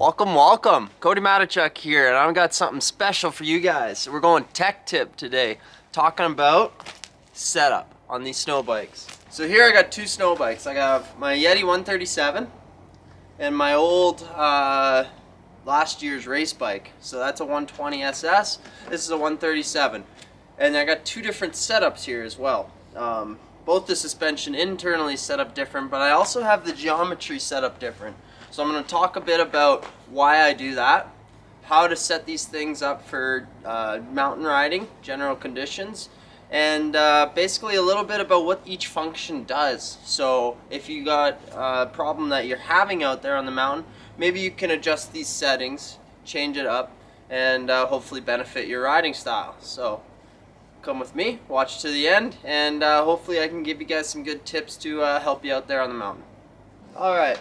Welcome, welcome. Cody Matechuk here, and I've got something special for you guys. We're going tech tip today, talking about setup on these snow bikes. So here I got two snow bikes. I got my Yeti 137 and my old last year's race bike. So that's a 120 SS. This is a 137, and I got two different setups here as well. Both the suspension internally set up different, but I also have the geometry set up different. So I'm going to talk a bit about why I do that, how to set these things up for mountain riding, general conditions, and basically a little bit about what each function does. So if you got a problem that you're having out there on the mountain, maybe you can adjust these settings, change it up, and hopefully benefit your riding style. So come with me, watch to the end, and hopefully I can give you guys some good tips to help you out there on the mountain. Alright.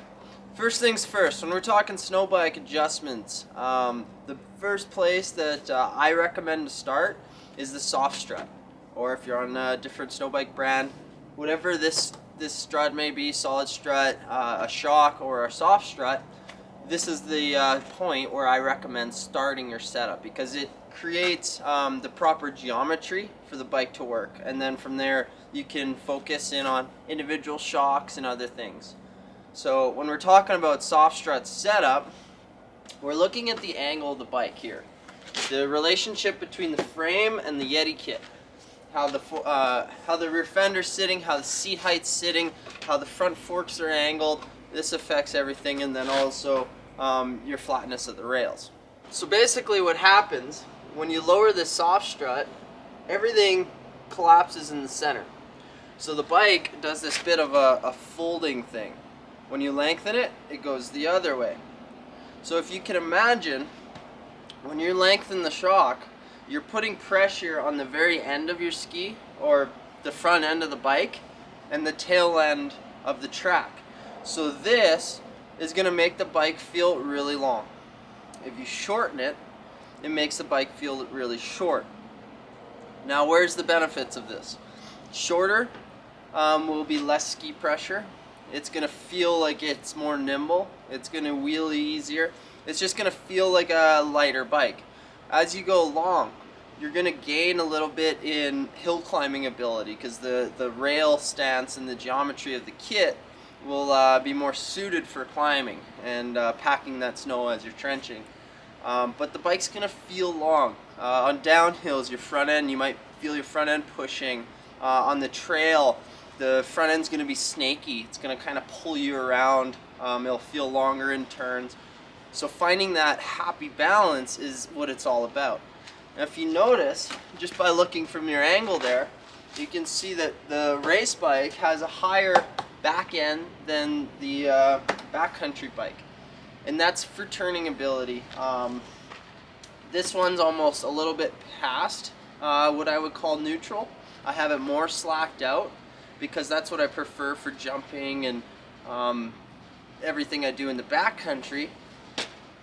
First things first, when we're talking snow bike adjustments, the first place that I recommend to start is the soft strut. Or if you're on a different snow bike brand, whatever this strut may be, solid strut, a shock, or a soft strut, this is the point where I recommend starting your setup, because it creates the proper geometry for the bike to work. And then from there you can focus in on individual shocks and other things. So when we're talking about soft strut setup, we're looking at the angle of the bike here. The relationship between the frame and the Yeti kit. How the rear fender's sitting, how the seat height's sitting, how the front forks are angled. This affects everything, and then also your flatness of the rails. So basically what happens when you lower this soft strut, everything collapses in the center. So the bike does this bit of a folding thing. When you lengthen it, it goes the other way. So if you can imagine, when you lengthen the shock, you're putting pressure on the very end of your ski, or the front end of the bike, and the tail end of the track. So this is going to make the bike feel really long. If you shorten it, it makes the bike feel really short. Now where's the benefits of this? Shorter will be less ski pressure. It's going to feel like it's more nimble. It's going to wheelie easier. It's just going to feel like a lighter bike. As you go along, you're going to gain a little bit in hill climbing ability, because the rail stance and the geometry of the kit will be more suited for climbing and packing that snow as you're trenching. But the bike's going to feel long. On downhills, your front end, you might feel your front end pushing. On the trail, the front end's going to be snaky. It's going to kind of pull you around. It'll feel longer in turns. So finding that happy balance is what it's all about. Now if you notice, just by looking from your angle there, you can see that the race bike has a higher back end than the backcountry bike. And that's for turning ability. This one's almost a little bit past what I would call neutral. I have it more slacked out, because that's what I prefer for jumping and everything I do in the backcountry.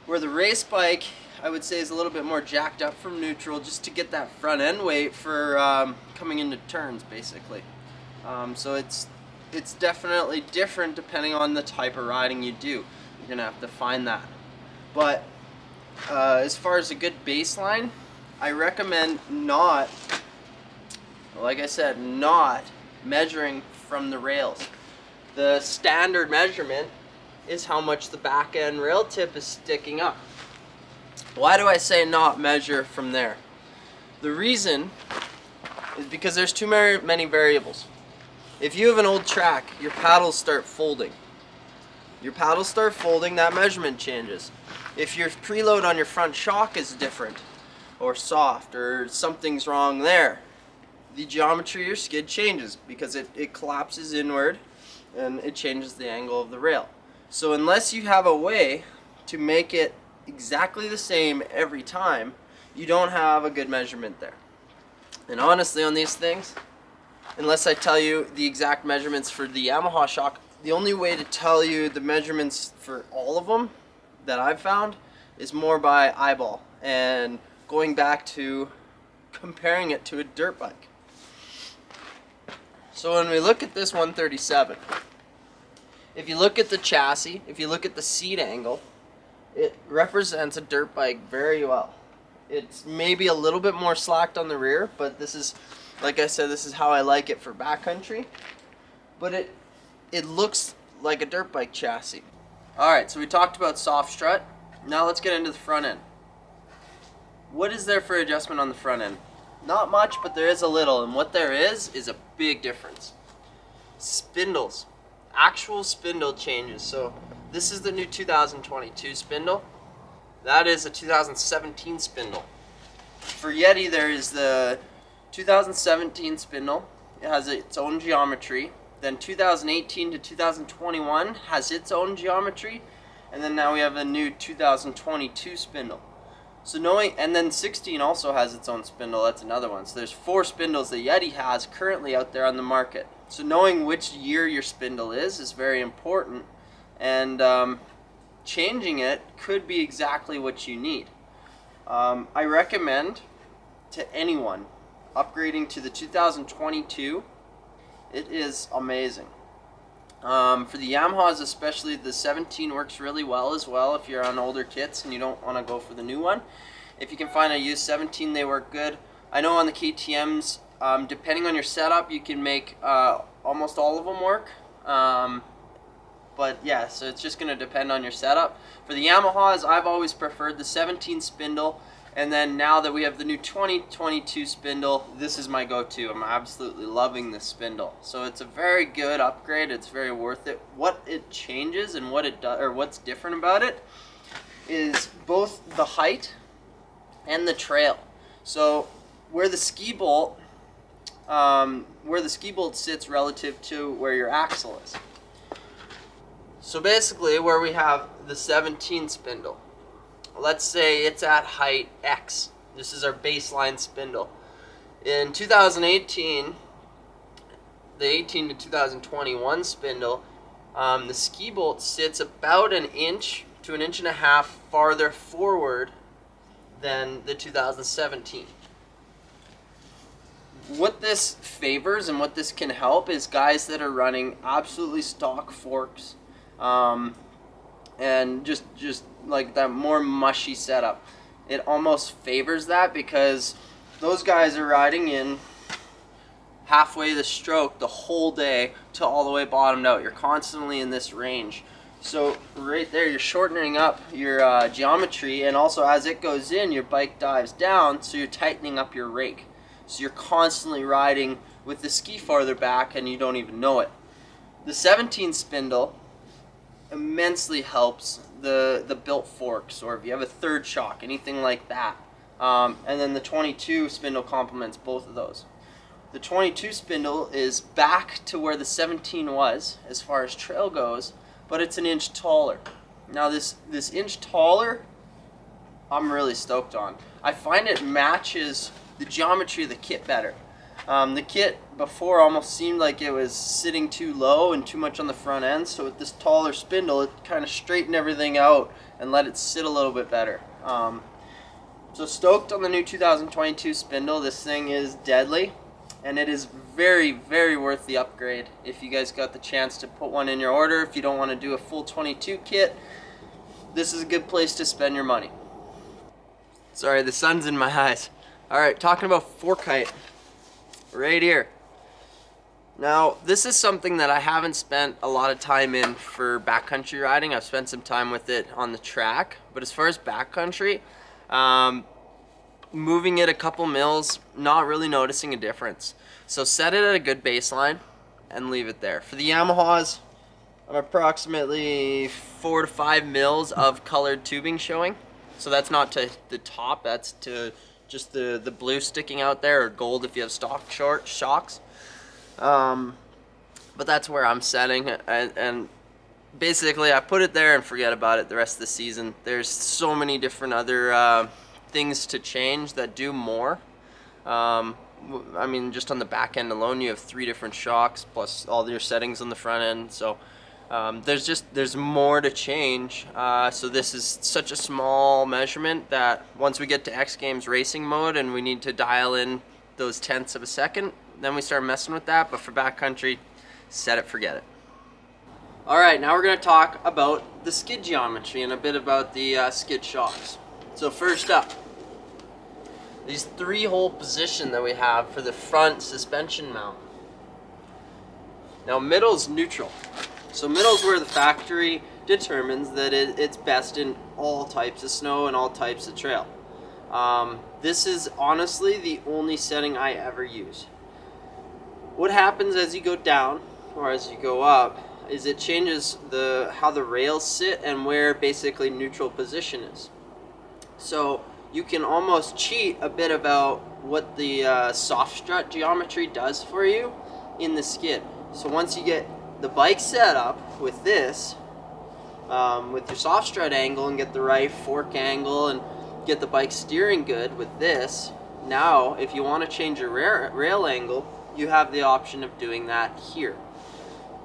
Where the race bike, I would say, is a little bit more jacked up from neutral, just to get that front end weight for coming into turns, basically. So it's definitely different depending on the type of riding you do. You're gonna have to find that. But as far as a good baseline, I recommend not, like I said, not measuring from the rails. The standard measurement is how much the back end rail tip is sticking up. Why do I say not measure from there? The reason is because there's too many variables. If you have an old track, your paddles start folding. Your paddles start folding, that measurement changes. If your preload on your front shock is different, or soft, or something's wrong there, the geometry of your skid changes, because it collapses inward and it changes the angle of the rail. So unless you have a way to make it exactly the same every time, you don't have a good measurement there. And honestly, on these things, unless I tell you the exact measurements for the Yamaha shock, the only way to tell you the measurements for all of them that I've found is more by eyeball and going back to comparing it to a dirt bike. So when we look at this 137, if you look at the chassis, if you look at the seat angle, It represents a dirt bike very well. It's maybe a little bit more slacked on the rear, but this is, like I said, this is how I like it for backcountry. But it looks like a dirt bike chassis. Alright, so we talked about soft strut. Now let's get into the front end. What is there for adjustment on the front end? Not much, but there is a little, and what there is a big difference. Spindles. Actual spindle changes. So this is the new 2022 spindle. That is a 2017 spindle. For Yeti, there is the 2017 spindle. It has its own geometry. Then 2018 to 2021 has its own geometry. And then now we have a new 2022 spindle. So knowing, and then 16 also has its own spindle. That's another one. So there's 4 spindles that Yeti has currently out there on the market. So knowing which year your spindle is very important. And changing it could be exactly what you need. I recommend to anyone upgrading to the 2022. It is amazing. For the Yamahas especially, the 17 works really well as well if you're on older kits and you don't want to go for the new one. If you can find a used 17, they work good. I know on the KTMs, depending on your setup, you can make almost all of them work. But yeah, so it's just going to depend on your setup. For the Yamahas, I've always preferred the 17 spindle. And then now that we have the new 2022 spindle, this is my go-to. I'm absolutely loving this spindle. So it's a very good upgrade. It's very worth it. What it changes and what it does, or what's different about it, is both the height and the trail. So where the ski bolt sits relative to where your axle is. So basically, where we have the 17 spindle. Let's say it's at height X. This is our baseline spindle. In 2018, the 18 to 2021 spindle, the ski bolt sits about an inch to an inch and a half farther forward than the 2017. What this favors and what this can help is guys that are running absolutely stock forks, and just like that more mushy setup. It almost favors that because those guys are riding in halfway the stroke the whole day to all the way bottomed out. You're constantly in this range. So right there, you're shortening up your geometry, and also as it goes in, your bike dives down, so you're tightening up your rake. So you're constantly riding with the ski farther back and you don't even know it. The 17 spindle immensely helps the built forks, or if you have a third shock, anything like that. And then the 22 spindle complements both of those. The 22 spindle is back to where the 17 was as far as trail goes, but it's an inch taller. Now this inch taller, I'm really stoked on. I find it matches the geometry of the kit better. The kit before almost seemed like it was sitting too low and too much on the front end, so with this taller spindle it kind of straightened everything out and let it sit a little bit better. So stoked on the new 2022 spindle. This thing is deadly, and it is very, very worth the upgrade if you guys got the chance to put one in your order. If you don't want to do a full 22 kit, this is a good place to spend your money. Sorry, the sun's in my eyes. Alright, talking about fork height. Right here. Now, this is something that I haven't spent a lot of time in for backcountry riding. I've spent some time with it on the track, but as far as backcountry, moving it a couple mils, not really noticing a difference. So set it at a good baseline and leave it there. For the Yamahas, I'm approximately 4 to 5 mils of colored tubing showing. So that's not to the top, that's to just the blue sticking out there, or gold if you have stock short shocks. But that's where I'm setting, and basically I put it there and forget about it the rest of the season. There's so many different other things to change that do more. I mean, just on the back end alone, you have 3 different shocks plus all your settings on the front end. So there's more to change. So this is such a small measurement that once we get to X Games racing mode and we need to dial in those tenths of a second, then we start messing with that. But for backcountry, set it, forget it. All right, now we're going to talk about the skid geometry and a bit about the skid shocks. So first up, these 3-hole position that we have for the front suspension mount. Now middle's neutral. So middle's where the factory determines that it's best in all types of snow and all types of trail. This is honestly the only setting I ever use. What happens as you go down or as you go up is it changes how the rails sit and where basically neutral position is. So you can almost cheat a bit about what the soft strut geometry does for you in the skid. So once you get the bike set up with this, with your soft strut angle and get the right fork angle and get the bike steering good with this, now if you want to change your rail angle, you have the option of doing that here.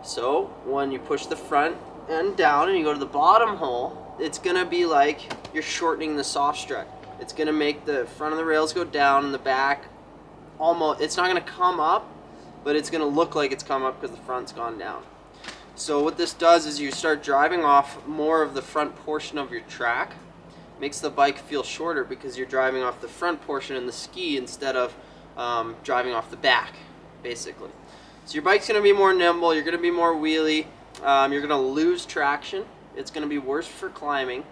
So when you push the front end down and you go to the bottom hole, it's going to be like you're shortening the soft strut. It's going to make the front of the rails go down and the back almost, it's not going to come up, but it's going to look like it's come up because the front's gone down. So what this does is you start driving off more of the front portion of your track. Makes the bike feel shorter because you're driving off the front portion in the ski instead of driving off the back, basically. So your bike's going to be more nimble, you're going to be more wheelie, you're going to lose traction, it's going to be worse for climbing,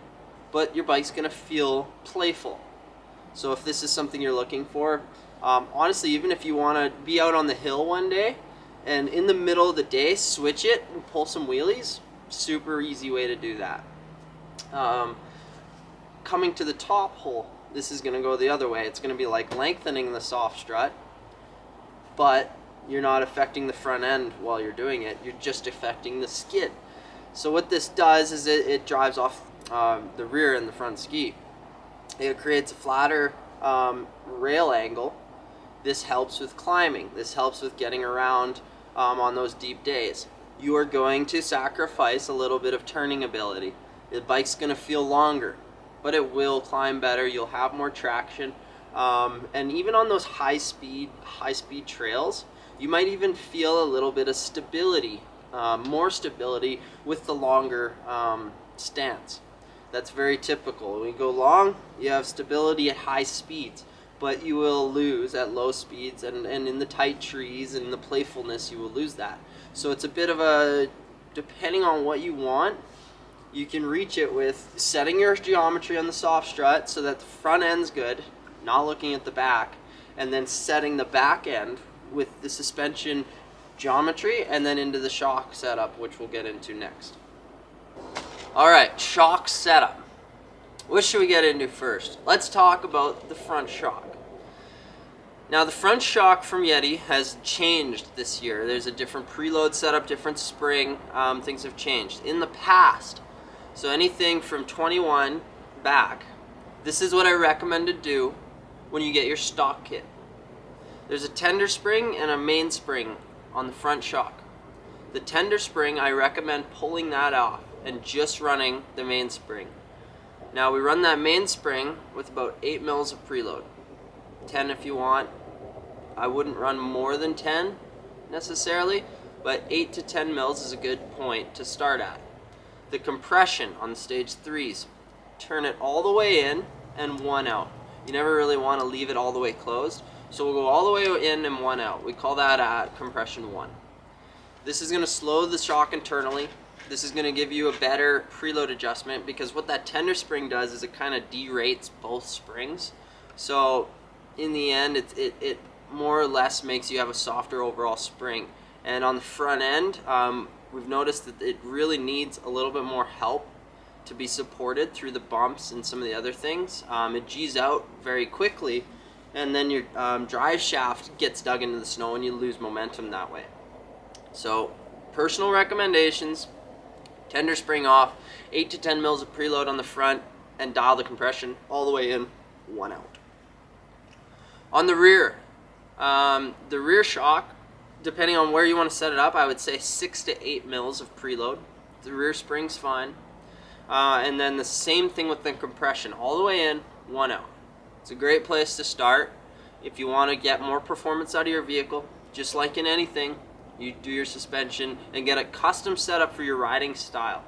but your bike's going to feel playful. So if this is something you're looking for, honestly, even if you want to be out on the hill one day and in the middle of the day switch it and pull some wheelies, super easy way to do that. Coming to the top hole, this is going to go the other way. It's going to be like lengthening the soft strut, but you're not affecting the front end while you're doing it, you're just affecting the skid. So what this does is it drives off the rear and the front ski. It creates a flatter rail angle. This helps with climbing. This helps with getting around on those deep days. You are going to sacrifice a little bit of turning ability. The bike's going to feel longer, but it will climb better. You'll have more traction. And even on those high speed trails, you might even feel a little bit of stability, more stability with the longer stance. That's very typical. When you go long, you have stability at high speeds, but you will lose at low speeds and in the tight trees and the playfulness, you will lose that. So it's a bit of a, depending on what you want, you can reach it with setting your geometry on the soft strut so that the front end's good, not looking at the back, and then setting the back end with the suspension geometry and then into the shock setup, which we'll get into next. Alright, shock setup. What should we get into first? Let's talk about the front shock. Now the front shock from Yeti has changed this year. There's a different preload setup, different spring, things have changed. In the past, so anything from 21 back, this is what I recommend to do when you get your stock kit. There's a tender spring and a mainspring on the front shock. The tender spring, I recommend pulling that off and just running the mainspring. Now we run that mainspring with about 8 mils of preload. 10 if you want. I wouldn't run more than 10 necessarily, but 8 to 10 mils is a good point to start at. The compression on the stage 3s, turn it all the way in and 1 out. You never really want to leave it all the way closed, so we'll go all the way in and 1 out. We call that at compression 1. This is going to slow the shock internally. This is going to give you a better preload adjustment because what that tender spring does is it kind of derates both springs. So in the end, it more or less makes you have a softer overall spring. And on the front end, we've noticed that it really needs a little bit more help to be supported through the bumps and some of the other things. It G's out very quickly, and then your drive shaft gets dug into the snow and you lose momentum that way. So personal recommendations: tender spring off, 8 to 10 mils of preload on the front, and dial the compression all the way in, 1 out. On the rear shock, depending on where you want to set it up, I would say 6 to 8 mils of preload. The rear spring's fine. And then the same thing with the compression, all the way in, 1 out. It's a great place to start. If you want to get more performance out of your vehicle, just like in anything, you do your suspension and get a custom setup for your riding style.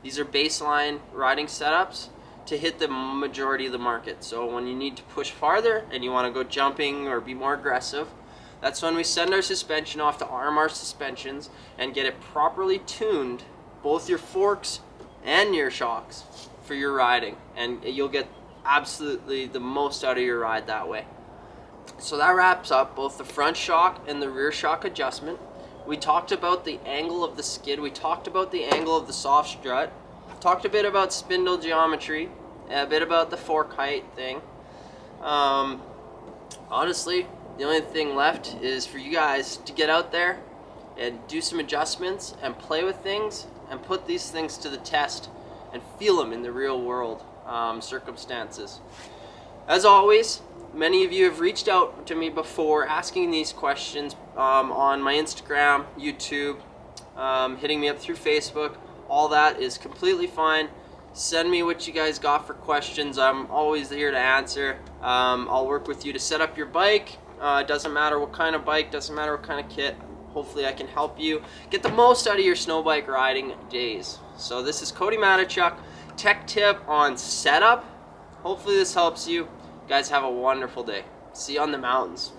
These are baseline riding setups to hit the majority of the market. So when you need to push farther and you want to go jumping or be more aggressive, that's when we send our suspension off to RMR Suspensions and get it properly tuned, both your forks and your shocks, for your riding, and you'll get absolutely the most out of your ride that way. So that wraps up both the front shock and the rear shock adjustment. We talked about the angle of the skid, we talked about the angle of the soft strut, talked a bit about spindle geometry, a bit about the fork height thing. Honestly, the only thing left is for you guys to get out there and do some adjustments and play with things and put these things to the test and feel them in the real world circumstances. As always, many of you have reached out to me before asking these questions on my Instagram, YouTube, hitting me up through Facebook. All that is completely fine. Send me what you guys got for questions. I'm always here to answer. I'll work with you to set up your bike. It doesn't matter what kind of bike, doesn't matter what kind of kit. Hopefully I can help you get the most out of your snow bike riding days. So this is Cody Matechuk, tech tip on setup. Hopefully this helps you. You guys have a wonderful day. See you on the mountains.